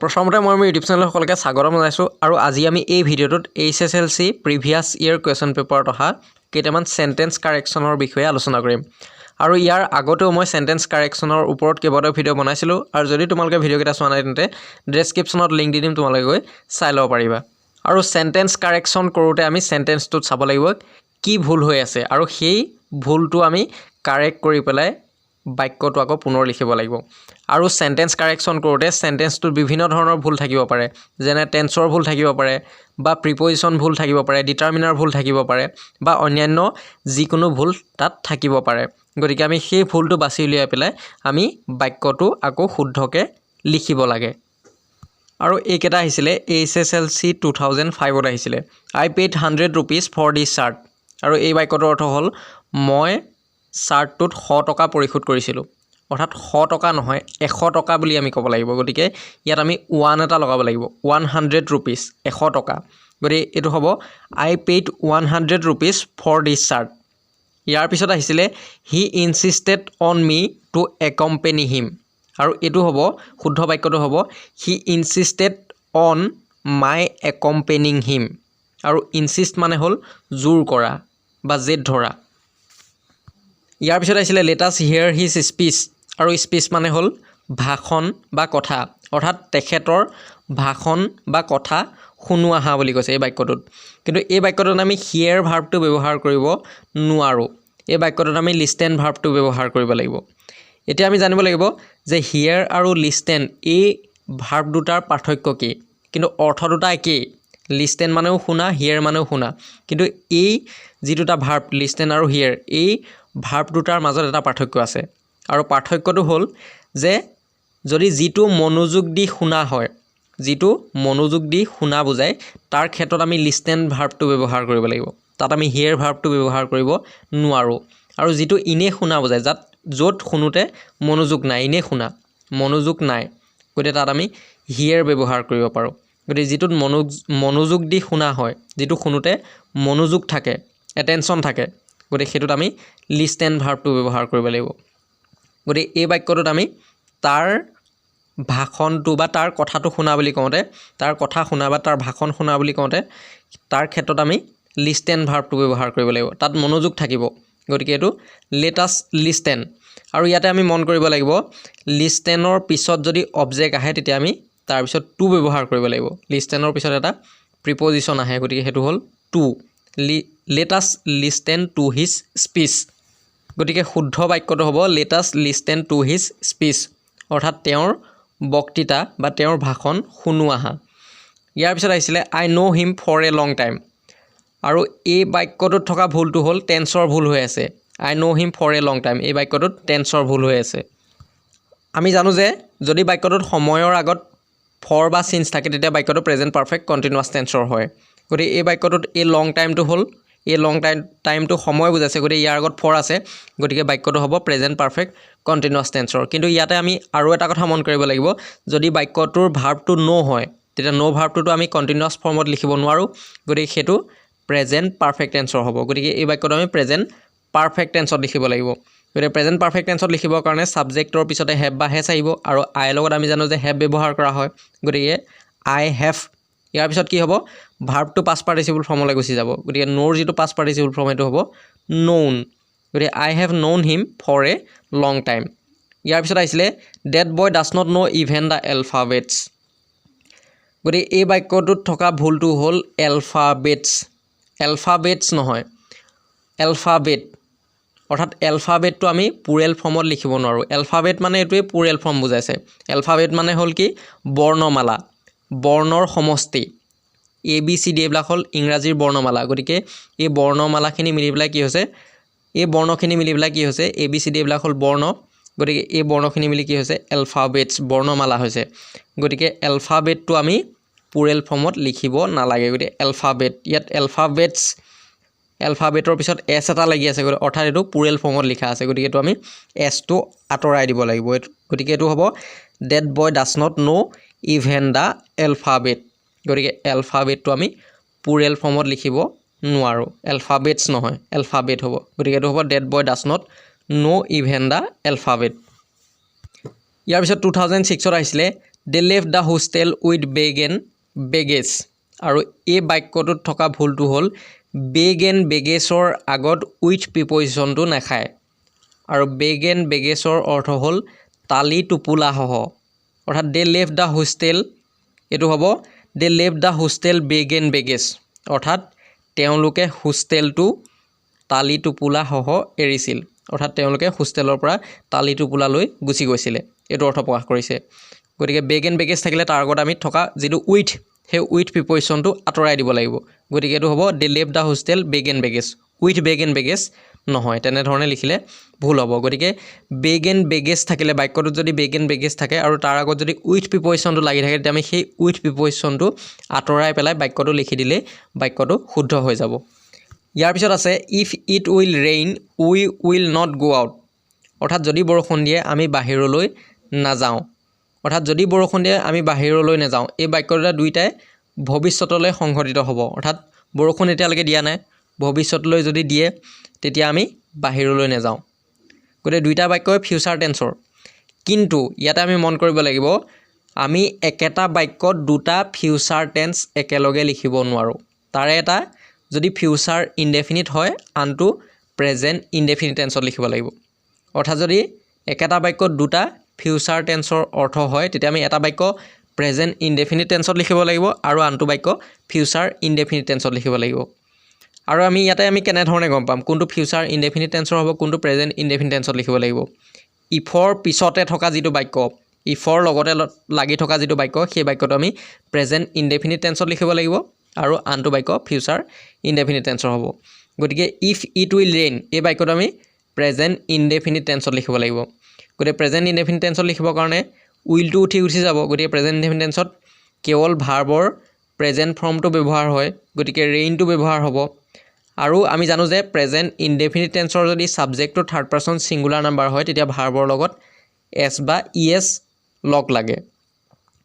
প্ৰথমতে মই মোৰ ইউটিউব চেনেলৰ সকলোকে স্বাগতম জনাইছোঁ আৰু আজি আমি এই ভিডিঅ'টোত HSLC প্ৰিভিয়াছ ইয়েৰ কুৱেশ্যন পেপাৰত অহা কেইটামান চেণ্টেন্স কাৰেকশ্যনৰ বিষয়ে আলোচনা কৰিম আৰু ইয়াৰ আগতেও মই চেণ্টেন্স কাৰেকশ্যনৰ ওপৰত কেইবাটাও ভিডিঅ' বনাইছিলোঁ আৰু যদি তোমালোকে ভিডিঅ'কেইটা চোৱা নাই তেন্তে ডেছক্ৰিপশ্যনত লিংক দি দিম, তোমালোকে গৈ চাই ল'ব পাৰিবা। আৰু চেণ্টেন্স কাৰেকশ্যন কৰোঁতে আমি চেণ্টেন্সটোত চাব লাগিব কি ভুল হৈ আছে আৰু সেই ভুলটো আমি কাৰেক্ট কৰি পেলাই বাক্যটো আকৌ পুনৰ লিখিব লাগিব। আৰু চেণ্টেন্স কাৰেকশ্যন কৰোঁতে চেণ্টেন্সটোত বিভিন্ন ধৰণৰ ভুল থাকিব পাৰে, যেনে টেন্সৰ ভুল থাকিব পাৰে বা প্ৰিপজিশ্যন ভুল থাকিব পাৰে, ডিটাৰমিনাৰ ভুল থাকিব পাৰে বা অন্যান্য যিকোনো ভুল তাত থাকিব পাৰে। গতিকে আমি সেই ভুলটো বাছি উলিয়াই পেলাই আমি বাক্যটো আকৌ শুদ্ধকৈ লিখিব লাগে। আৰু এইকেইটা আহিছিলে HSLC 2005ত আহিছিলে। I paid 100 rupees for this shirt। আৰু এই বাক্যটোৰ অৰ্থ হ'ল মই চাৰ্টটোত 100 টকা পৰিশোধ কৰিছিলোঁ। অৰ্থাৎ 100 টকা নহয় 100 টকা বুলি আমি ক'ব লাগিব। গতিকে ইয়াত আমি 1 এটা লগাব লাগিব, 100 rupees 100 টকা। গতিকে এইটো হ'ব I paid 100 rupees for this shirt। ইয়াৰ পিছত আহিছিলে he insisted on me to accompany him। আৰু এইটো হ'ব শুদ্ধ বাক্যটো হ'ব he insisted on my accompanying him। আৰু insist মানে হ'ল জোৰ কৰা বা জেদ ধৰা। ইয়াৰ পিছত আহিছিলে let us hear his speech। আৰু স্পীচ মানে হ'ল ভাষণ বা কথা, অৰ্থাৎ তেখেতৰ ভাষণ বা কথা শুনো আহা বুলি কৈছে এই বাক্যটোত। কিন্তু এই বাক্যটোত আমি হিয়েৰ ভাৰ্বটো ব্যৱহাৰ কৰিব নোৱাৰোঁ। এই বাক্যটোত আমি লিষ্টেন ভাৰ্বটো ব্যৱহাৰ কৰিব লাগিব। এতিয়া আমি জানিব লাগিব যে হিয়েৰ আৰু লিষ্টেন এই ভাৰ্ব দুটাৰ পাৰ্থক্য কি, কিন্তু অৰ্থ দুটা একেই। লিষ্টেন মানেও শুনা, হিয়েৰ মানেও শুনা, কিন্তু এই যি দুটা ভাৰ্ব লিষ্টেন আৰু হিয়েৰ এই ভাৰ্ব দুটাৰ মাজত এটা পাৰ্থক্য আছে। আৰু পাৰ্থক্যটো হ'ল যে যদি যিটো মনোযোগ দি শুনা হয়, যিটো মনোযোগ দি শুনা বুজায়, তাৰ ক্ষেত্ৰত আমি লিষ্টেন ভাৰ্বটো ব্যৱহাৰ কৰিব লাগিব। তাত আমি হিয়েৰ ভাৰ্বটো ব্যৱহাৰ কৰিব নোৱাৰোঁ। আৰু যিটো ইনে শুনা বুজায়, য'ত শুনোতে মনোযোগ নাই, ইনে শুনা মনোযোগ নাই, গতিকে তাত আমি হিয়েৰ ব্যৱহাৰ কৰিব পাৰোঁ। গতিকে যিটোত মনোযোগ দি শুনা হয়, যিটো শুনোতে মনোযোগ থাকে, এটেনশ্যন থাকে, গতিকে সেইটোত আমি লিষ্টেন ভাৰ্বটো ব্যৱহাৰ কৰিব লাগিব। গতিকে এই বাক্যটোত আমি তাৰ ভাষণটো বা তাৰ কথাটো শুনা বুলি কওঁতে, তাৰ কথা শুনা বা তাৰ ভাষণ শুনা বুলি কওঁতে তাৰ ক্ষেত্ৰত আমি লিষ্টেন ভাৰ্বটো ব্যৱহাৰ কৰিব লাগিব। তাত মনোযোগ থাকিব, গতিকে এইটো let us listen। আৰু ইয়াতে আমি মন কৰিব লাগিব লিষ্টেনৰ পিছত যদি অবজেক্ট আহে তেতিয়া আমি তাৰপিছত টু ব্যৱহাৰ কৰিব লাগিব। লিষ্টেনৰ পিছত এটা প্ৰিপজিশ্যন আহে, গতিকে সেইটো হ'ল two. let us listen to his speech। গতিকে শুদ্ধ বাক্যটো হ'ব let us listen to his speech, অৰ্থাৎ তেওঁৰ বক্তৃতা বা তেওঁৰ ভাষণ শুনো আহা। ইয়াৰ পিছত আহিছিলে I know him for a long time। আৰু এই বাক্যটোত থকা ভুলটো হ'ল টেন্সৰ ভুল হৈ আছে। I know him for a long time এই বাক্যটোত টেন্সৰ ভুল হৈ আছে। আমি জানো যে যদি বাক্যটোত সময়ৰ আগত ফৰ বা চিন্স থাকে তেতিয়া বাক্যটো প্ৰেজেণ্ট পাৰফেক্ট কণ্টিনিউৱাছ টেন্সৰ হয়। গতিকে এই বাক্যটোত এই লং টাইমটো হ'ল, এই লং টাইমটো সময় বুজাইছে, গতিকে ইয়াৰ আগত ফৰ আছে, গতিকে বাক্যটো হ'ব প্ৰেজেণ্ট পাৰফেক্ট কণ্টিনিউৱাছ টেন্সৰ। কিন্তু ইয়াতে আমি আৰু এটা কথা মন কৰিব লাগিব, যদি বাক্যটোৰ ভাৰ্বটো ন' হয় তেতিয়া ন' ভাৰ্বটোতো আমি কণ্টিনিউৱাছ ফৰ্মত লিখিব নোৱাৰোঁ, গতিকে সেইটো প্ৰেজেণ্ট পাৰফেক্ট টেন্সৰ হ'ব। গতিকে এই বাক্যটো আমি প্ৰেজেণ্ট পাৰফেক্ট টেন্সত লিখিব লাগিব। গতিকে প্ৰেজেণ্ট পাৰফেক্ট টেন্সত লিখিবৰ কাৰণে ছাবজেক্টৰ পিছতে হেভ বা হেজ আহিব, আৰু আইৰ লগত আমি জানো যে হেভ ব্যৱহাৰ কৰা হয়, গতিকে আই হেভ। ইয়াৰ পিছত কি হ'ব, ভাৰ্বটো পাষ্ট পাৰ্টিচিপল ফৰ্মলৈ গুচি যাব, গতিকে ন'ৰ যিটো পাষ্ট পাৰ্টিচিপল ফৰ্ম সেইটো হ'ব known। গতিকে I have known him for a long time। ইয়াৰ পিছত আহিছিলে that boy does not know even the alphabets। গতিকে এই বাক্যটোত থকা ভুলটো হ'ল এলফাবেটছ। এলফাবেটছ নহয়, এলফাবেট, অৰ্থাৎ এলফাবেটটো আমি পুৰেল ফৰ্মত লিখিব নোৱাৰোঁ। এলফাবেট মানে এইটোৱে পুৰেল ফৰ্ম বুজাইছে। এলফাবেট মানে হ'ল কি, বৰ্ণমালা, বৰ্ণৰ সমষ্টি। ABCD এইবিলাক হ'ল ইংৰাজীৰ বৰ্ণমালা। গতিকে এই বৰ্ণমালাখিনি মিলি পেলাই কি হৈছে, এই বৰ্ণখিনি মিলি পেলাই কি হৈছে, ABCD এইবিলাক হ'ল বৰ্ণ, গতিকে এই বৰ্ণখিনি মিলি কি হৈছে এলফাবেটছ, বৰ্ণমালা হৈছে। গতিকে এলফাবেটটো আমি পুৰেল ফৰ্মত লিখিব নালাগে, গতিকে এলফাবেট, ইয়াত এলফাবেটছ, এলফাবেটৰ পিছত এছ এটা লাগি আছে, অৰ্থাৎ এইটো পুৰেল ফৰ্মত লিখা আছে, গতিকে এইটো আমি এছটো আঁতৰাই দিব লাগিব। গতিকে এইটো হ'ব that boy does not know even the alphabet। গতিকে এলফাবেটটো আমি পুৰেল ফৰ্মত লিখিব নোৱাৰোঁ, এলফাবেটছ নহয়, এলফাবেট হ'ব। গতিকে এইটো হ'ব that boy does not know even the alphabet। ইয়াৰ পিছত 2006ত আহিছিলে they left the hostel with bag and baggage আৰু এই বাক্যটোত থকা ভুলটো হ'ল বেগ এণ্ড বেগেজৰ আগত উইথ প্ৰিপজিশ্যনটো নাখায় আৰু বেগ এণ্ড বেগেজৰ অৰ্থ হ'ল তালি টোপোলাসহ অৰ্থাৎ দে লেফট দ্য হোষ্টেল এইটো হ'ব they left the hostel bag and baggage অৰ্থাৎ তেওঁলোকে হোষ্টেলটো তালি টোপোলাসহ এৰিছিল অৰ্থাৎ তেওঁলোকে হোষ্টেলৰ পৰা তালি টোপোলালৈ গুচি গৈছিলে এইটো অৰ্থ প্ৰকাশ কৰিছে গতিকে বেগ এণ্ড বেগেজ থাকিলে তাৰ আগত আমি থকা যিটো উইথ সেই উইথ প্ৰিপজিশ্যনটো আঁতৰাই দিব লাগিব গতিকে এইটো হ'ব they left the hostel bag and baggage with bag and baggage নহয় তেনেধৰণে লিখিলে ভুল হ'ব গতিকে বেগ এণ্ড বেগেজ থাকিলে বাক্যটোত যদি বেগ এণ্ড বেগেজ থাকে আৰু তাৰ আগত যদি উইথ প্ৰিপজিশ্যনটো লাগি থাকে তেতিয়া আমি সেই উইথ প্ৰিপজিশ্যনটো আঁতৰাই পেলাই বাক্যটো লিখি দিলে বাক্যটো শুদ্ধ হৈ যাব ইয়াৰ পিছত আছে if it will rain we will not go out অৰ্থাৎ যদি বৰষুণ দিয়ে আমি বাহিৰলৈ নাযাওঁ অৰ্থাৎ যদি বৰষুণ দিয়ে আমি বাহিৰলৈ নাযাওঁ এই বাক্যটোতে দুইটাই ভৱিষ্যতলৈ সংঘটিত হ'ব অৰ্থাৎ বৰষুণ এতিয়ালৈকে দিয়া নাই ভৱিষ্যতলৈ যদি দিয়ে তেতিয়া আমি বাহিৰলৈ নাযাওঁ গতিকে দুইটা বাক্যই ফিউচাৰ টেন্সৰ কিন্তু ইয়াতে আমি মন কৰিব লাগিব আমি একেটা বাক্যত দুটা ফিউচাৰ টেন্স একেলগে লিখিব নোৱাৰোঁ তাৰে এটা যদি ফিউচাৰ ইনডেফিনিট হয় আনটো প্ৰেজেণ্ট ইনডেফিনিট টেন্সত লিখিব লাগিব অৰ্থাৎ যদি একেটা বাক্যত দুটা ফিউচাৰ টেন্সৰ অৰ্থ হয় তেতিয়া আমি এটা বাক্য প্ৰেজেণ্ট ইনডেফিনিট টেন্সত লিখিব লাগিব আৰু আনটো বাক্য ফিউচাৰ ইনডেফিনিট টেন্সত লিখিব লাগিব আৰু আমি ইয়াতে আমি কেনেধৰণে গম পাম কোনটো ফিউচাৰ ইনডেফিনিট টেন্সৰ হ'ব কোনটো প্ৰেজেণ্ট ইনডেফিনিট টেন্সত লিখিব লাগিব ইফৰ পিছতে থকা যিটো বাক্য ইফৰ লগতে লাগি থকা যিটো বাক্য সেই বাক্যটো আমি প্ৰেজেণ্ট ইনডেফিনিট টেন্সত লিখিব লাগিব আৰু আনটো বাক্য ফিউচাৰ ইনডেফিনিট টেন্সৰ হ'ব গতিকে ইফ ইট উইল ৰেইন এই বাক্যটো আমি প্ৰেজেণ্ট ইনডেফিনিট টেন্সত লিখিব লাগিব গতিকে প্ৰেজেণ্ট ইনডেফিনিট টেন্সত লিখিবৰ কাৰণে উইলটো উঠি যাব গতিকে প্ৰেজেণ্ট ইনডেফিনিট টেন্সত কেৱল ভাৰ্বৰ প্ৰেজেণ্ট ফৰ্মটো ব্যৱহাৰ হয় গতিকে ৰেইনটো ব্যৱহাৰ হ'ব আৰু আমি জানো যে প্ৰেজেণ্ট ইনডেফিনিট টেন্সৰ যদি ছাবজেক্টটো থাৰ্ড পাৰ্চন ছিংগুলাৰ নাম্বাৰ হয় তেতিয়া ভাৰ্বৰ লগত এছ বা ই এছ লগ লাগে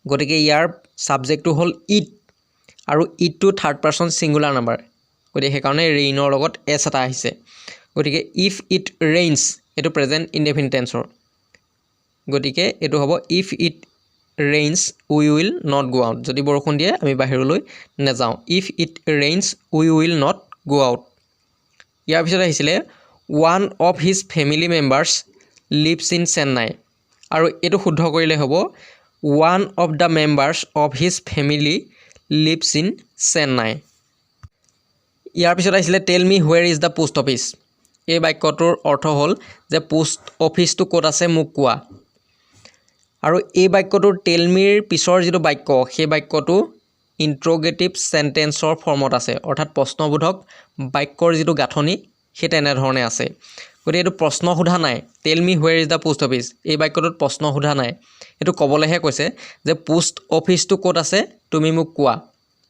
গতিকে ইয়াৰ ছাবজেক্টটো হ'ল ইট আৰু ইটটো থাৰ্ড পাৰ্চন ছিংগুলাৰ নাম্বাৰ গতিকে সেইকাৰণে ৰেইনৰ লগত এছ এটা আহিছে গতিকে ইফ ইট ৰেইনছ এইটো প্ৰেজেণ্ট ইনডেফিনিট টেন্সৰ গতিকে এইটো হ'ব if it rains we will not go out যদি বৰষুণ দিয়ে আমি বাহিৰলৈ নাযাওঁ if it rains we will not go out ইয়াৰ পিছত আহিছিলে one of his family members lives in Chennai আৰু এইটো শুদ্ধ কৰিলে হ'ব one of the members of his family lives in Chennai ইয়াৰ পিছত আহিছিলে tell me where is the post office এই বাক্যটোৰ অৰ্থ হ'ল যে পোষ্ট অফিচটো ক'ত আছে মোক কোৱা আৰু এই বাক্যটোৰ টেল মিৰ পিছৰ যিটো বাক্য সেই বাক্যটো ইণ্ট্ৰগেটিভ চেণ্টেন্সৰ ফৰ্মত আছে অৰ্থাৎ প্ৰশ্নবোধক বাক্যৰ যিটো গাঁথনি সেই তেনেধৰণে আছে গতিকে এইটো প্ৰশ্ন সোধা নাই টেল me where is the post office এই বাক্যটোত প্ৰশ্ন সোধা নাই এইটো ক'বলৈহে কৈছে যে পোষ্ট অফিচটো ক'ত আছে তুমি মোক কোৱা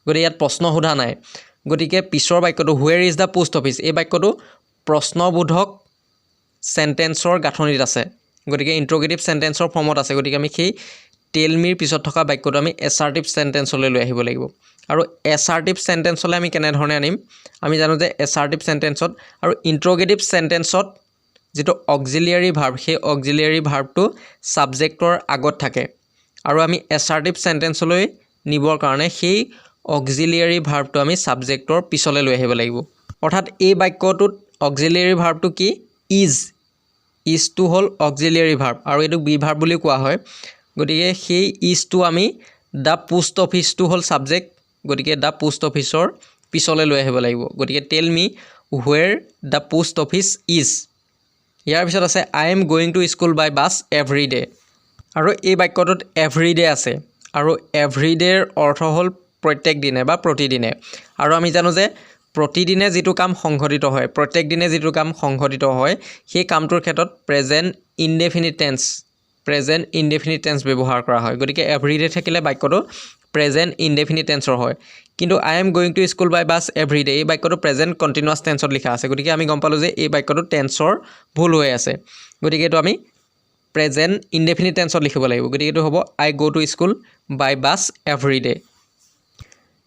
গতিকে ইয়াত প্ৰশ্ন সোধা নাই গতিকে পিছৰ বাক্যটো where is the post office এই বাক্যটো প্ৰশ্নবোধক চেণ্টেন্সৰ গাঁথনিত আছে গতিকে ইণ্ট্ৰগেটিভ চেণ্টেন্সৰ ফৰ্মত আছে গতিকে আমি সেই টেল মিৰ পিছত থকা বাক্যটো আমি এছাৰ্টিভ চেণ্টেন্সলৈ লৈ আহিব লাগিব আৰু এছাৰ্টিভ চেণ্টেন্সলৈ আমি কেনেধৰণে আনিম আমি জানো যে এছাৰ্টিভ চেণ্টেন্সত আৰু ইণ্ট্ৰগেটিভ চেণ্টেন্সত যিটো অক্সিলিয়াৰী ভাৰ্ব সেই অক্সিলিয়াৰী ভাৰ্বটো ছাবজেক্টৰ আগত থাকে আৰু আমি এছাৰ্টিভ চেণ্টেন্সলৈ নিবৰ কাৰণে সেই অক্সিলিয়াৰী ভাৰ্বটো আমি ছাবজেক্টৰ পিছলৈ লৈ আহিব লাগিব অৰ্থাৎ এই বাক্যটোত অক্সিলিয়াৰী ভাৰ্বটো কি ইজটো হ'ল অক্সিলিয়াৰী ভাৰ্ব আৰু এইটোক বি ভাৰ্ব বুলি কোৱা হয় গতিকে সেই ইজটো আমি দ্য পোষ্ট অফিচটো হ'ল ছাবজেক্ট গতিকে দ্য পোষ্ট অফিচৰ পিছলৈ লৈ আহিব লাগিব গতিকে tell me where the post office is ইয়াৰ পিছত আছে I am going to school by bus every day আৰু এই বাক্যটোত এভৰি ডে আছে আৰু এভৰি ডেৰ অৰ্থ হ'ল প্ৰত্যেক দিনে বা প্ৰতিদিনে আৰু আমি জানো যে প্ৰতিদিনে যিটো কাম সংঘটিত হয় প্ৰত্যেক দিনে যিটো কাম সংঘটিত হয় সেই কামটোৰ ক্ষেত্ৰত প্ৰেজেণ্ট ইনডেফিনিট টেন্স ব্যৱহাৰ কৰা হয় গতিকে এভৰি ডে থাকিলে বাক্যটো প্ৰেজেণ্ট ইনডেফিনিট টেন্সৰ হয় কিন্তু I am going to school by bus every day বাক্যটো প্ৰেজেণ্ট কণ্টিনিউৱাছ টেন্সত লিখা আছে গতিকে আমি গম পালোঁ যে এই বাক্যটো টেন্সৰ ভুল হৈ আছে গতিকে এইটো আমি প্ৰেজেণ্ট ইনডেফিনিট টেন্সত লিখিব লাগিব গতিকে এইটো হ'ব I go' to school by bus every day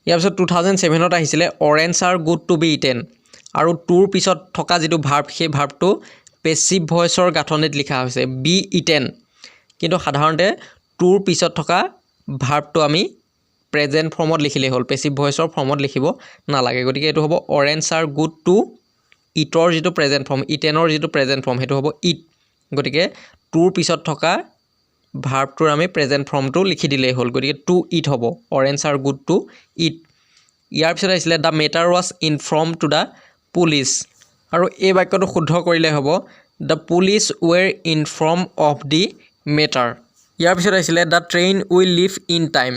ইয়াৰ পিছত 2007ত আহিছিলে orange are good to be eaten আৰু টুৰ পিছত থকা যিটো ভাৰ্ব সেই ভাৰ্বটো পেছিভ ভইচৰ গাঁথনিত লিখা হৈছে বি ইটেন কিন্তু সাধাৰণতে টুৰ পিছত থকা ভাৰ্বটো আমি প্ৰেজেণ্ট ফৰ্মত লিখিলেই হ'ল পেছিভ ভইচৰ ফৰ্মত লিখিব নালাগে গতিকে এইটো হ'ব অৰেঞ্জ আৰ গুড টু ইটৰ যিটো প্ৰেজেণ্ট ফৰ্ম ইটেনৰ যিটো প্ৰেজেণ্ট ফৰ্ম সেইটো হ'ব ইট গতিকে টুৰ পিছত থকা ভাৰ্বটোৰ আমি প্ৰেজেণ্ট ফৰ্মটো লিখি দিলেই হ'ল গতিকে টু ইট হ'ব orange are good to eat ইয়াৰ পিছত আহিছিলে the matter was inform to the police আৰু এই বাক্যটো শুদ্ধ কৰিলে হ'ব the police were inform of the matter ইয়াৰ পিছত আহিছিলে the train will leave in time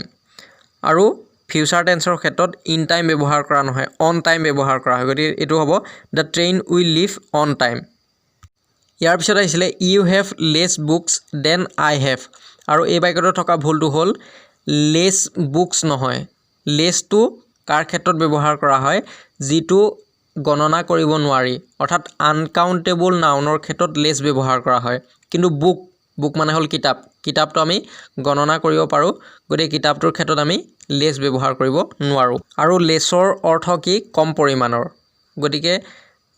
আৰু ফিউচাৰ টেন্সৰ ক্ষেত্ৰত ইন টাইম ব্যৱহাৰ কৰা নহয় অন টাইম ব্যৱহাৰ কৰা হয় গতিকে এইটো হ'ব the train will leave on time ইয়াৰ পিছত আহিছিলে you have less books than I have আৰু এই বাক্যটোত থকা ভুলটো হ'ল লেছ বুকছ নহয় লেছটো কাৰ ক্ষেত্ৰত ব্যৱহাৰ কৰা হয় যিটো গণনা কৰিব নোৱাৰি অৰ্থাৎ আনকাউণ্টেবল নাউনৰ ক্ষেত্ৰত লেছ ব্যৱহাৰ কৰা হয় কিন্তু বুক মানে হ'ল কিতাপটো আমি গণনা কৰিব পাৰোঁ গতিকে কিতাপটোৰ ক্ষেত্ৰত আমি লেছ ব্যৱহাৰ কৰিব নোৱাৰোঁ আৰু লেছৰ অৰ্থ কি কম পৰিমাণৰ গতিকে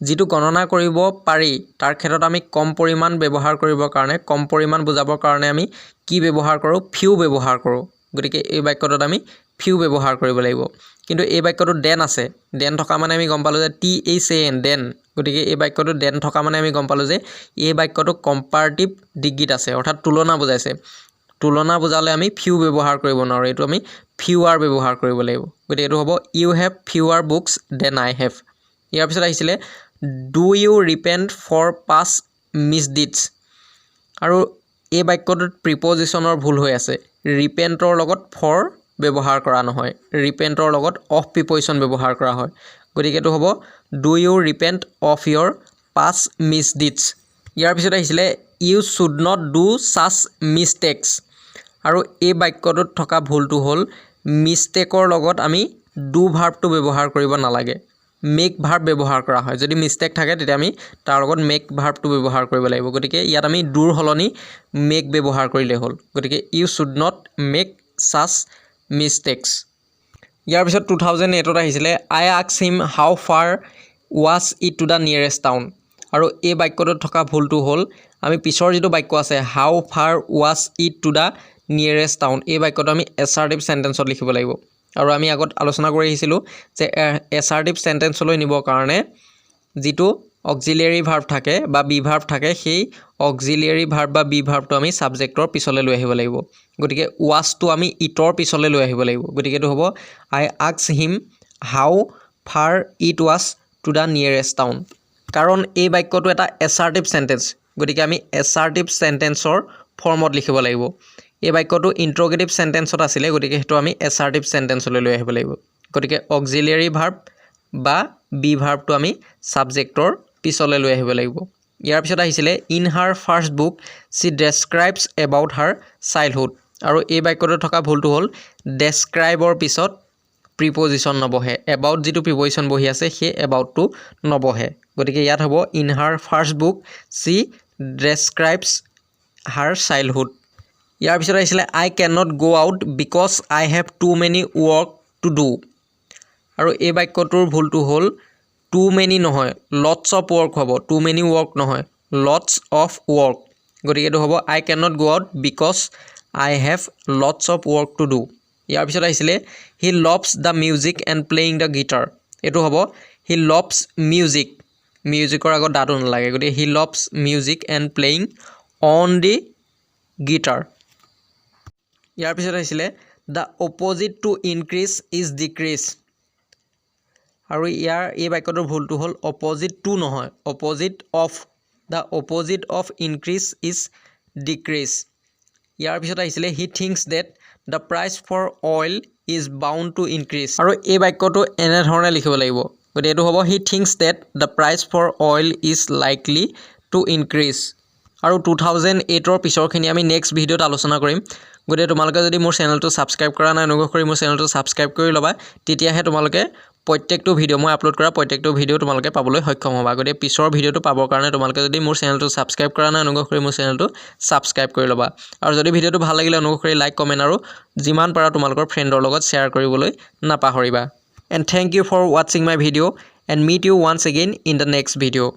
যিটো গণনা কৰিব পাৰি তাৰ ক্ষেত্ৰত আমি কম পৰিমাণ ব্যৱহাৰ কৰিবৰ কাৰণে কম পৰিমাণ বুজাবৰ কাৰণে আমি কি ব্যৱহাৰ কৰোঁ ফিউ ব্যৱহাৰ কৰোঁ গতিকে এই বাক্যটোত আমি ফিউ ব্যৱহাৰ কৰিব লাগিব কিন্তু এই বাক্যটোত দেন আছে দেন থকা মানে আমি গম পালোঁ যে THAN দেন গতিকে এই বাক্যটোত দেন থকা মানে আমি গম পালোঁ যে এই বাক্যটো কম্পাৰেটিভ ডিগ্ৰীত আছে অৰ্থাৎ তুলনা বুজাইছে তুলনা বুজালে আমি ফিউ ব্যৱহাৰ কৰিব নোৱাৰোঁ এইটো আমি ফিউৱাৰ ব্যৱহাৰ কৰিব লাগিব গতিকে এইটো হ'ব you have fewer books than I have ইয়াৰ পিছত আহিছিলে do you repent for past misdeeds আৰু এই বাক্যটোত প্ৰিপজিশ্যনৰ ভুল হৈ আছে ৰিপেণ্টৰ লগত ফৰ ব্যৱহাৰ কৰা নহয় ৰিপেণ্টৰ লগত অফ প্ৰিপজিশ্যন ব্যৱহাৰ কৰা হয় গতিকে এইটো হ'ব do you repent of your past misdeeds ইয়াৰ পিছত আহিছিলে you should not do such mistakes আৰু এই বাক্যটোত থকা ভুলটো হ'ল মিষ্টেকৰ লগত আমি ডু ভাৰ্বটো ব্যৱহাৰ কৰিব নালাগে মেক ভাৰ্ব ব্যৱহাৰ কৰা হয় যদি মিষ্টেক থাকে তেতিয়া আমি তাৰ লগত মেক ভাৰ্বটো ব্যৱহাৰ কৰিব লাগিব গতিকে ইয়াত আমি ডুৰ সলনি মেক ব্যৱহাৰ কৰিলে হ'ল গতিকে you should not make such mistakes ইয়াৰ পিছত 2008ত আহিছিলে I ask him how far was it to the nearest town আৰু এই বাক্যটোত থকা ভুলটো হ'ল আমি পিছৰ যিটো বাক্য আছে হাউ far was it to the nearest town এই বাক্যটো আমি এছাৰ্টিভ চেণ্টেন্সত লিখিব লাগিব আৰু আমি আগত আলোচনা কৰি আহিছিলোঁ যে এছাৰ্টিভ চেণ্টেন্সলৈ নিবৰ কাৰণে যিটো অক্সিলিয়াৰী ভাৰ্ব থাকে বা বি ভাৰ্ব থাকে সেই অক্সিলিয়াৰী ভাৰ্ব বা বি ভাৰ্বটো আমি ছাবজেক্টৰ পিছলৈ লৈ আহিব লাগিব গতিকে ৱাজটো আমি ইটৰ পিছলৈ লৈ আহিব লাগিব গতিকে এইটো হ'ব I ask him how far it was to the nearest town কাৰণ এই বাক্যটো এটা এছাৰ্টিভ চেণ্টেন্স গতিকে আমি এছাৰ্টিভ চেণ্টেন্সৰ ফৰ্মত লিখিব লাগিব এই বাক্যটো ইণ্ট্ৰগেটিভ চেণ্টেন্সত আছিলে গতিকে সেইটো আমি এছাৰ্টিভ চেণ্টেন্সলৈ লৈ আহিব লাগিব গতিকে অক্সিলিয়াৰী ভাৰ্ব বা বি ভাৰ্বটো আমি ছাবজেক্টৰ পিছলৈ লৈ আহিব লাগিব ইয়াৰ পিছত আহিছিলে in her first book she describes about her childhood আৰু এই বাক্যটোত থকা ভুলটো হ'ল ডেছক্ৰাইবৰ পিছত প্ৰিপজিশ্যন নবহে এবাউট যিটো প্ৰিপজিশ্যন বহি আছে সেই এবাউটটো নবহে গতিকে ইয়াত হ'ব in her first book she describes her childhood ইয়াৰ পিছত আহিছিলে I can not go' out because I have too many work to do আৰু এই বাক্যটোৰ ভুলটো হ'ল টু মেনি নহয় লটছ অফ ৱৰ্ক হ'ব টু মেনি ৱৰ্ক নহয় লটছ অফ ৱৰ্ক গতিকে এইটো হ'ব I can not go' out because I have lots of work to do ইয়াৰ পিছত আহিছিলে he loves the music and playing the guitar এইটো হ'ব হি লভছ মিউজিকৰ আগত দাটো নালাগে গতিকে he loves music and playing on the guitar ইয়াৰ পিছত আহিছিলে the opposite to increase is decrease আৰু এই বাক্যটোৰ ভুলটো হ'ল অপ'জিট টু নহয় opposite of the opposite of increase is decrease ইয়াৰ পিছত আহিছিলে he thinks that the price for oil is bound to increase আৰু এই বাক্যটো এনেধৰণে লিখিব লাগিব গতিকে এইটো হ'ব হি thinks that the price for oil is likely to increase আৰু 2008ৰ পিছৰখিনি আমি নেক্সট ভিডিঅ'ত আলোচনা কৰিম গতিকে তোমালোকে যদি মোৰ চেনেলটো ছাবস্ক্ৰাইব কৰা নাই অনুগ্ৰহ কৰি মোৰ চেনেলটো ছাবস্ক্ৰাইব কৰি ল'বা তেতিয়াহে তোমালোকে প্ৰত্যেকটো ভিডিঅ' মই আপলোড কৰা প্ৰত্যেকটো ভিডিঅ' তোমালোকে পাবলৈ সক্ষম হ'বা গতিকে পিছৰ ভিডিঅ'টো পাবৰ কাৰণে তোমালোকে যদি মোৰ চেনেলটো ছাবস্ক্ৰাইব কৰা নাই অনুগ্ৰহ কৰি মোৰ চেনেলটো ছাবস্ক্ৰাইব কৰি ল'বা আৰু যদি ভিডিঅ'টো ভাল লাগিলে অনুগ্ৰহ কৰি লাইক কমেণ্ট আৰু যিমান পাৰা তোমালোকৰ ফ্ৰেণ্ডৰ লগত শ্বেয়াৰ কৰিবলৈ নাপাহৰিবা এণ্ড থেংক ইউ ফৰ ৱাচিং my video' and meet you once again in the next video'